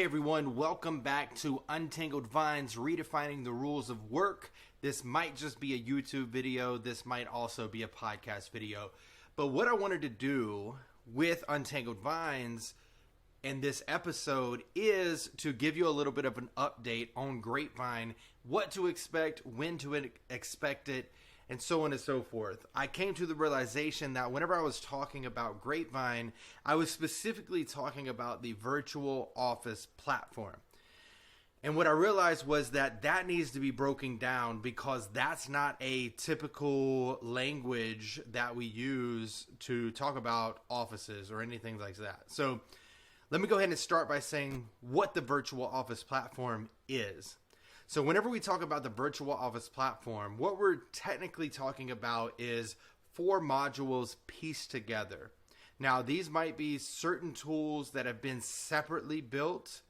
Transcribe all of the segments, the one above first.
Hey everyone, welcome back to Untangled Vines, redefining the rules of work. This might just be a YouTube video. This might also be a podcast video. But what I wanted to do with Untangled Vines in this episode is to give you a little bit of an update on Grapevine, what to expect, when to expect it, and so on and so forth. I came to the realization that whenever I was talking about Grapevine, I was specifically talking about the virtual office platform. And what I realized was that that needs to be broken down because that's not a typical language that we use to talk about offices or anything like that. So let me go ahead and start by saying what the virtual office platform is. So whenever we talk about the virtual office platform, what we're technically talking about is 4 modules pieced together. Now, these might be certain tools that have been separately built,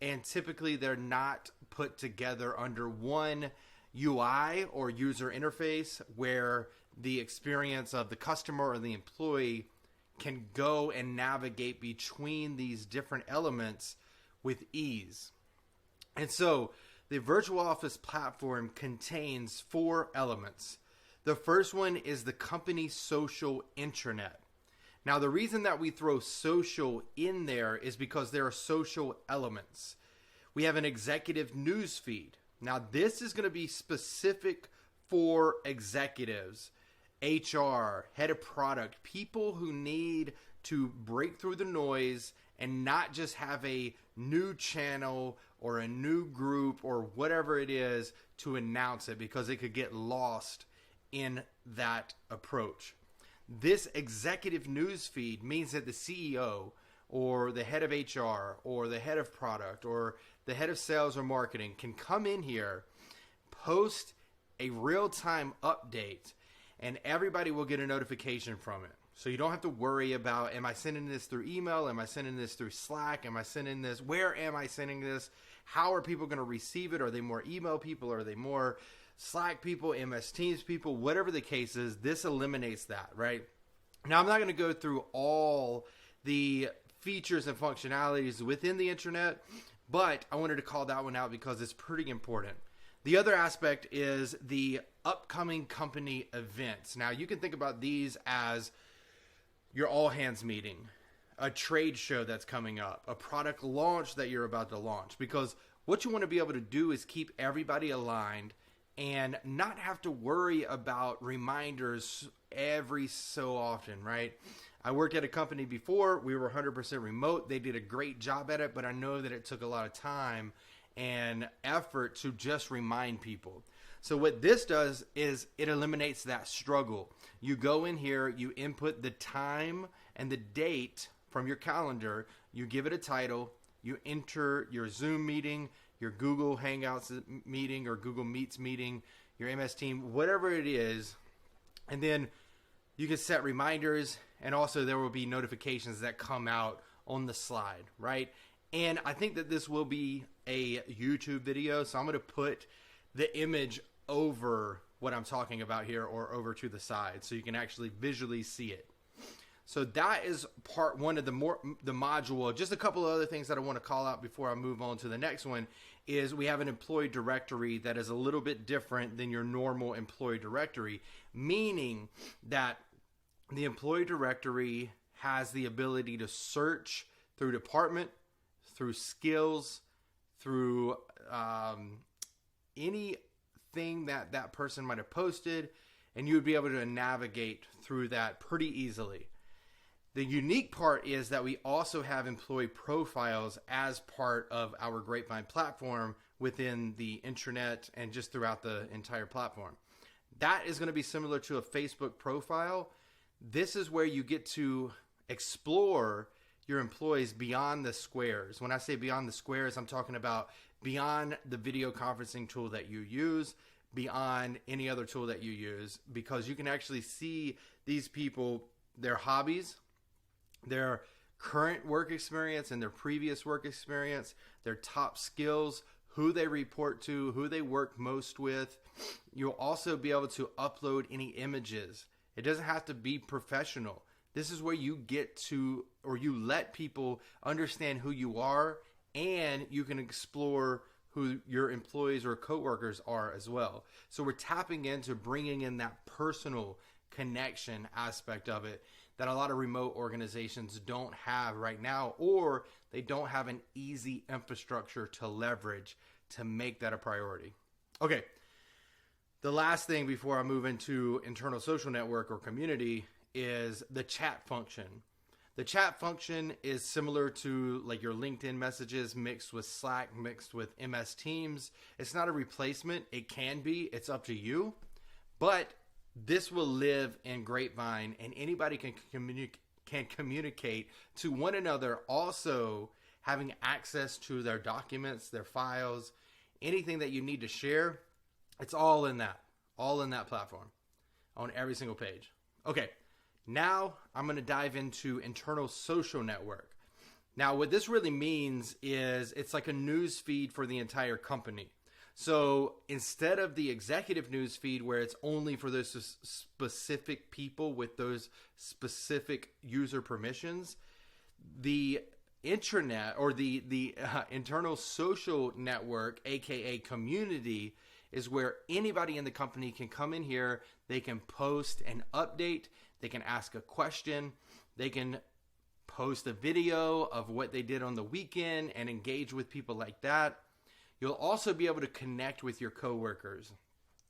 and typically they're not put together under one UI or user interface where the experience of the customer or the employee can go and navigate between these different elements with ease. And so the virtual office platform contains 4 elements. The first one is the company social intranet. Now, the reason that we throw social in there is because there are social elements. We have an executive news feed. Now, this is going to be specific for executives, HR, head of product, people who need to break through the noise and not just have a new channel or a new group or whatever it is to announce it because it could get lost in that approach. This executive news feed means that the CEO or the head of HR or the head of product or the head of sales or marketing can come in here, post a real-time update, and everybody will get a notification from it. So you don't have to worry about, am I sending this through email? Am I sending this through Slack? Am I sending this? Where am I sending this? How are people going to receive it? Are they more email people? Are they more Slack people, MS Teams people? Whatever the case is, this eliminates that, right? Now, I'm not going to go through all the features and functionalities within the intranet, but I wanted to call that one out because it's pretty important. The other aspect is the upcoming company events. Now, you can think about these as your all hands meeting, a trade show that's coming up, a product launch that you're about to launch, because what you want to be able to do is keep everybody aligned and not have to worry about reminders every so often, right? I worked at a company before. We were 100% remote. They did a great job at it, but I know that it took a lot of time and effort to just remind people. So what this does is it eliminates that struggle. You go in here, you input the time and the date from your calendar, you give it a title, you enter your Zoom meeting, your Google Hangouts meeting or Google Meets meeting, your MS Team, whatever it is, and then you can set reminders, and also there will be notifications that come out on the slide, right? And I think that this will be a YouTube video, so I'm going to put the image over what I'm talking about here or over to the side so you can actually visually see it. So that is part one of the module. Just a couple of other things that I want to call out before I move on to the next one is we have an employee directory that is a little bit different than your normal employee directory, meaning that the employee directory has the ability to search through department, through skills, through anything that that person might have posted, and you would be able to navigate through that pretty easily. The unique part is that we also have employee profiles as part of our Grapevine platform within the intranet and just throughout the entire platform. That is going to be similar to a Facebook profile. This is where you get to explore your employees beyond the squares. When I say beyond the squares, I'm talking about beyond the video conferencing tool that you use, beyond any other tool that you use, because you can actually see these people, their hobbies, their current work experience and their previous work experience, their top skills, who they report to, who they work most with. You'll also be able to upload any images. It doesn't have to be professional. This is where you get to, or you let people understand who you are and you can explore who your employees or coworkers are as well. So we're tapping into bringing in that personal connection aspect of it that a lot of remote organizations don't have right now, or they don't have an easy infrastructure to leverage to make that a priority. Okay, the last thing before I move into internal social network or community is the chat function. The chat function is similar to like your LinkedIn messages mixed with Slack, mixed with MS Teams. It's not a replacement. It can be. It's up to you. But this will live in Grapevine, and anybody can communicate to one another, also having access to their documents, their files, anything that you need to share. It's all in that platform on every single page. Okay, now I'm going to dive into internal social network. Now, what this really means is it's like a news feed for the entire company. So instead of the executive news feed where it's only for those specific people with those specific user permissions, the intranet or the internal social network, aka community, is where anybody in the company can come in here. They can post an update. They can ask a question. They can post a video of what they did on the weekend and engage with people like that. You'll also be able to connect with your coworkers.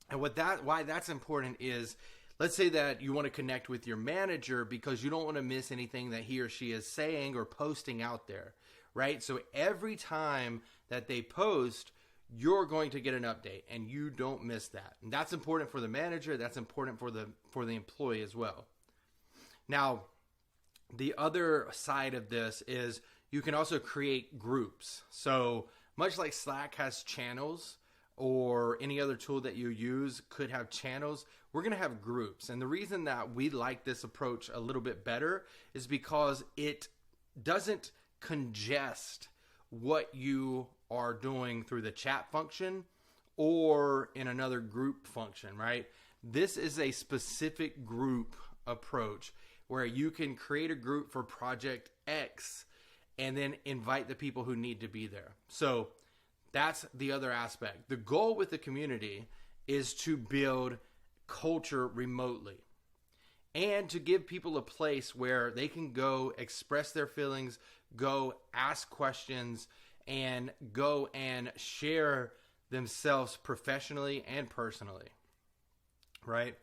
And why that's important is, let's say that you want to connect with your manager because you don't want to miss anything that he or she is saying or posting out there, right? So every time that they post, you're going to get an update and you don't miss that. And that's important for the manager. That's important for the employee as well. Now, the other side of this is you can also create groups. So much like Slack has channels, or any other tool that you use could have channels, we're going to have groups. And the reason that we like this approach a little bit better is because it doesn't congest what you are doing through the chat function or in another group function, right? This is a specific group approach where you can create a group for Project X and then invite the people who need to be there. So that's the other aspect. The goal with the community is to build culture remotely and to give people a place where they can go express their feelings, go ask questions, and go and share themselves professionally and personally, right?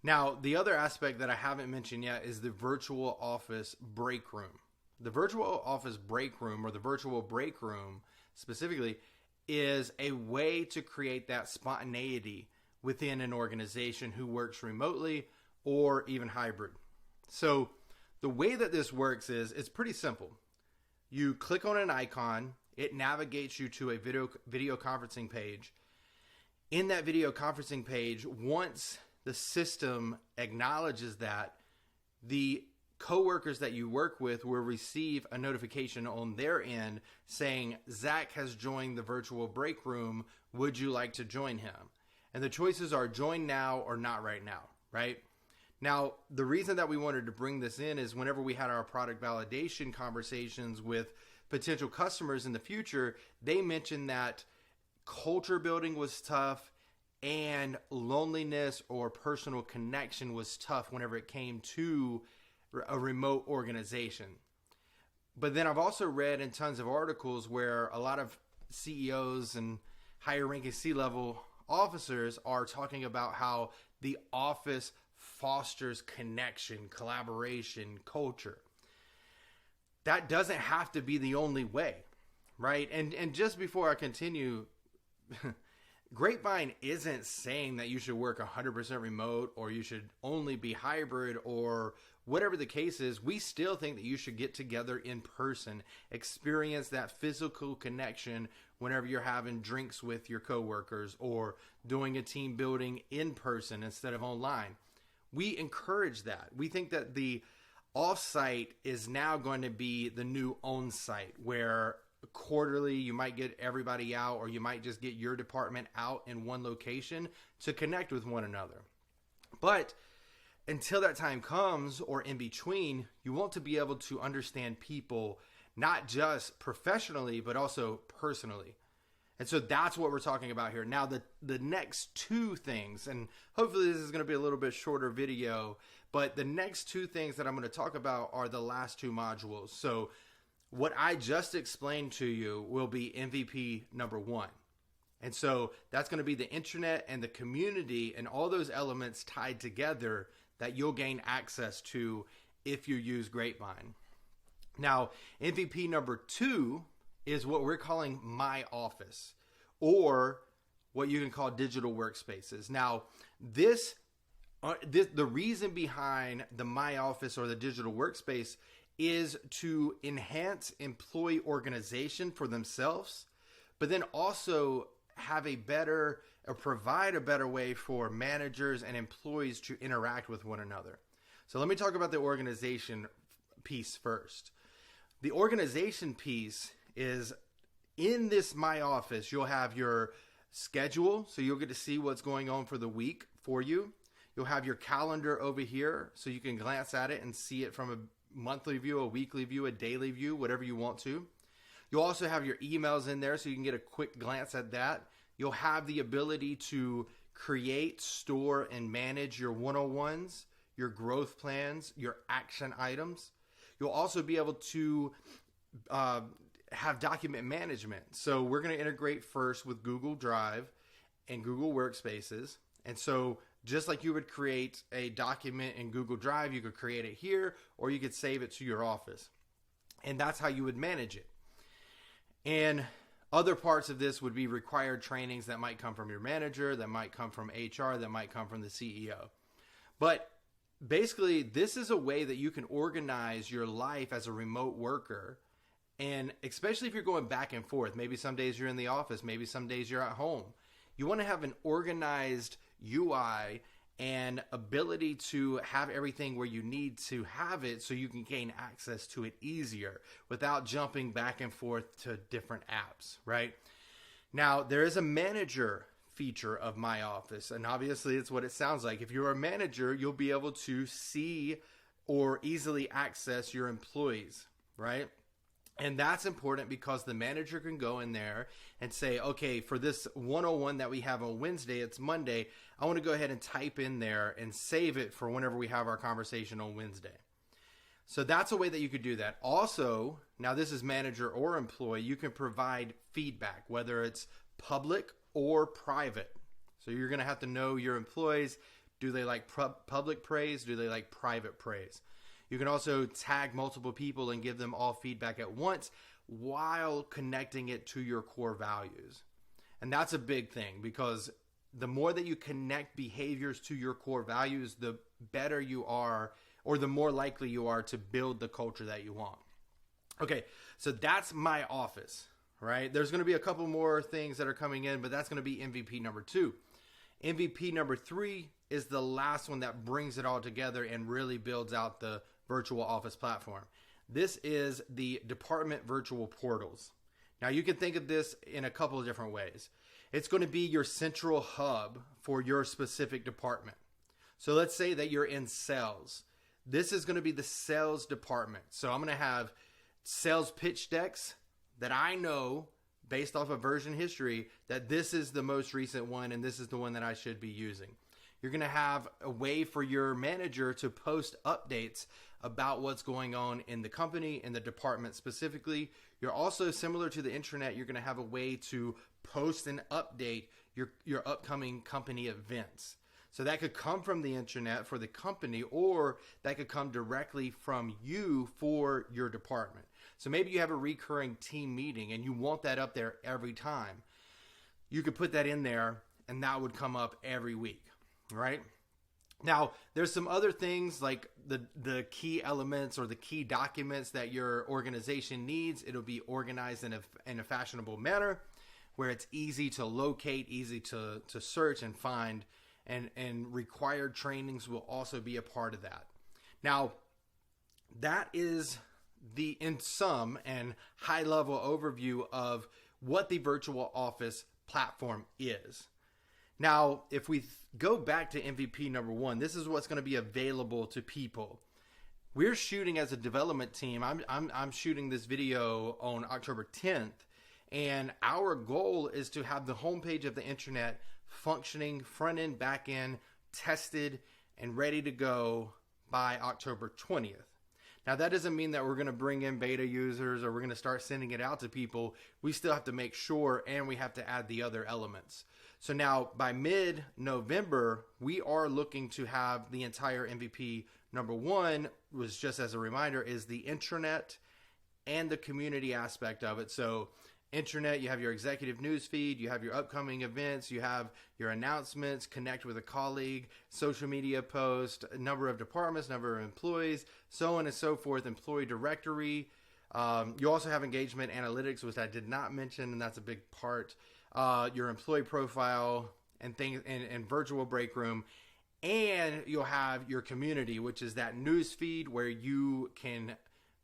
Now, the other aspect that I haven't mentioned yet is the virtual office break room. The virtual office break room, or the virtual break room specifically, is a way to create that spontaneity within an organization who works remotely or even hybrid. So the way that this works is it's pretty simple. You click on an icon, it navigates you to a video conferencing page. In that video conferencing page, once the system acknowledges that, the coworkers that you work with will receive a notification on their end saying, Zach has joined the virtual break room. Would you like to join him? And the choices are join now or not right now, right? Now, the reason that we wanted to bring this in is whenever we had our product validation conversations with potential customers in the future, they mentioned that culture building was tough and loneliness or personal connection was tough whenever it came to a remote organization. But then I've also read in tons of articles where a lot of CEOs and higher ranking C-level officers are talking about how the office fosters connection, collaboration, culture. That doesn't have to be the only way, right? And just before I continue, Grapevine isn't saying that you should work 100% remote or you should only be hybrid or whatever the case is. We still think that you should get together in person, experience that physical connection whenever you're having drinks with your coworkers or doing a team building in person instead of online. We encourage that. We think that the off-site is now going to be the new on-site, where quarterly you might get everybody out, or you might just get your department out in one location to connect with one another. But until that time comes, or in between, you want to be able to understand people not just professionally, but also personally. And so that's what we're talking about here. Now, the next two things, and hopefully this is going to be a little bit shorter video, but the next two things that I'm going to talk about are the last two modules. So what I just explained to you will be MVP number 1. And so that's going to be the intranet and the community and all those elements tied together that you'll gain access to if you use Grapevine. Now, MVP number 2 is what we're calling My Office, or what you can call digital workspaces. Now, the reason behind the My Office or the digital workspace is to enhance employee organization for themselves, but then also have provide a better way for managers and employees to interact with one another. So let me talk about the organization piece first. The organization piece is in this My Office, you'll have your schedule, so you'll get to see what's going on for the week for you. You'll have your calendar over here, so you can glance at it and see it from a monthly view, a weekly view, a daily view, whatever you want to. You'll also have your emails in there, so you can get a quick glance at that. You'll have the ability to create, store, and manage your one-on-ones, your growth plans, your action items. You'll also be able to have document management. So we're going to integrate first with Google Drive and Google Workspaces. And so just like you would create a document in Google Drive, you could create it here, or you could save it to your office. And that's how you would manage it. And other parts of this would be required trainings that might come from your manager, that might come from HR, that might come from the CEO. But basically, this is a way that you can organize your life as a remote worker. And especially if you're going back and forth, maybe some days you're in the office, maybe some days you're at home. You want to have an organized UI and ability to have everything where you need to have it so you can gain access to it easier without jumping back and forth to different apps, right? Now, there is a manager feature of My Office, and obviously it's what it sounds like. If you're a manager, you'll be able to see or easily access your employees, right? And that's important because the manager can go in there and say, okay, for this 101 that we have on Wednesday, it's Monday. I want to go ahead and type in there and save it for whenever we have our conversation on Wednesday. So that's a way that you could do that. Also, now this is manager or employee, you can provide feedback, whether it's public or private. So you're going to have to know your employees. Do they like public praise? Do they like private praise? You can also tag multiple people and give them all feedback at once while connecting it to your core values. And that's a big thing, because the more that you connect behaviors to your core values, the better you are, or the more likely you are to build the culture that you want. Okay, so that's My Office, right? There's going to be a couple more things that are coming in, but that's going to be MVP number 2. MVP number 3 is the last one that brings it all together and really builds out the virtual office platform. This is the department virtual portals. Now, you can think of this in a couple of different ways. It's going to be your central hub for your specific department. So let's say that you're in sales. This is going to be the sales department. So I'm going to have sales pitch decks that I know based off of version history that this is the most recent one and this is the one that I should be using. You're going to have a way for your manager to post updates about what's going on in the company, in the department specifically. You're also, similar to the intranet, you're going to have a way to post and update your upcoming company events. So that could come from the intranet for the company, or that could come directly from you for your department. So maybe you have a recurring team meeting and you want that up there every time. You could put that in there and that would come up every week, right? Now, there's some other things like the key elements or the key documents that your organization needs. It'll be organized in a fashionable manner where it's easy to locate, easy to search and find, and required trainings will also be a part of that. Now, that is the in sum and high level overview of what the virtual office platform is. Now, if we go back to MVP number 1, this is what's going to be available to people. we're shooting as a development team. I'm shooting this video on October 10th, and our goal is to have the homepage of the intranet functioning, front end, back end, tested, and ready to go by October 20th. Now, that doesn't mean that we're going to bring in beta users or we're going to start sending it out to people. We still have to make sure, and we have to add the other elements. So now by mid-November, we are looking to have the entire MVP. Number one was, just as a reminder, is the intranet and the community aspect of it. So intranet, you have your executive news feed, you have your upcoming events, you have your announcements, connect with a colleague, social media post, number of departments, number of employees, so on and so forth, employee directory. You also have engagement analytics, which I did not mention, and that's a big part. Your employee profile and things, and virtual break room. And you'll have your community, which is that news feed where you can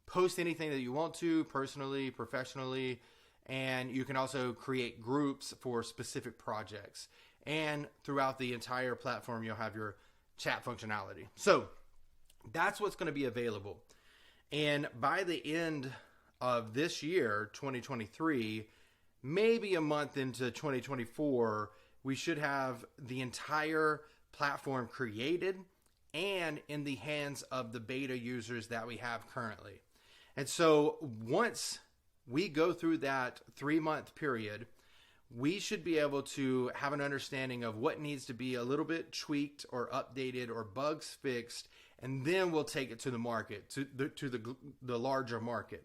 post anything that you want to, personally, professionally, and you can also create groups for specific projects. And throughout the entire platform, you'll have your chat functionality. So that's what's going to be available. And by the end of this year, 2023, maybe a month into 2024, we should have the entire platform created and in the hands of the beta users that we have currently. And so once we go through that 3-month period, we should be able to have an understanding of what needs to be a little bit tweaked or updated or bugs fixed, and then we'll take it to the market, to the larger market.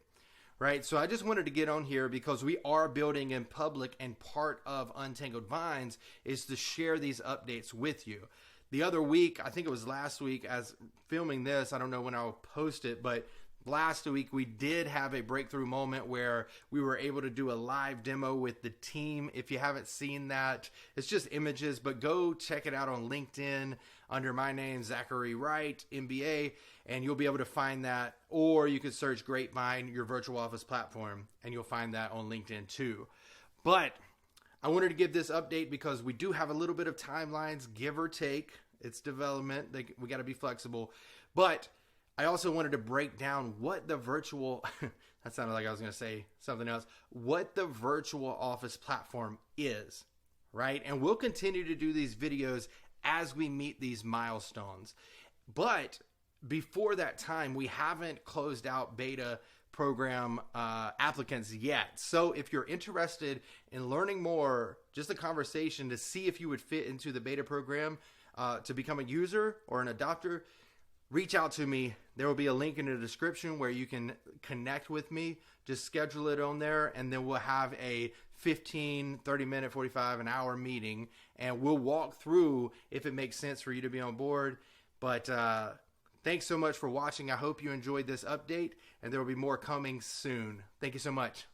Right, so I just wanted to get on here because we are building in public, and part of Untangled Vines is to share these updates with you. The other week, I think it was last week, as filming this, I don't know when I'll post it, but last week we did have a breakthrough moment where we were able to do a live demo with the team. If you haven't seen that, it's just images, but go check it out on LinkedIn under my name, Zachary Wright, MBA, and you'll be able to find that. Or you could search Grapevine, your virtual office platform, and you'll find that on LinkedIn too. But I wanted to give this update because we do have a little bit of timelines, give or take. It's development. We got to be flexible. But I also wanted to break down what the virtual, that sounded like I was going to say something else, what the virtual office platform is, right? And we'll continue to do these videos as we meet these milestones. But before that time, we haven't closed out beta program applicants yet. So if you're interested in learning more, just a conversation to see if you would fit into the beta program to become a user or an adopter, reach out to me. There will be a link in the description where you can connect with me. Just schedule it on there, and then we'll have a 15, 30 minute, 45, an hour meeting, and we'll walk through if it makes sense for you to be on board. But thanks so much for watching. I hope you enjoyed this update, and there will be more coming soon. Thank you so much.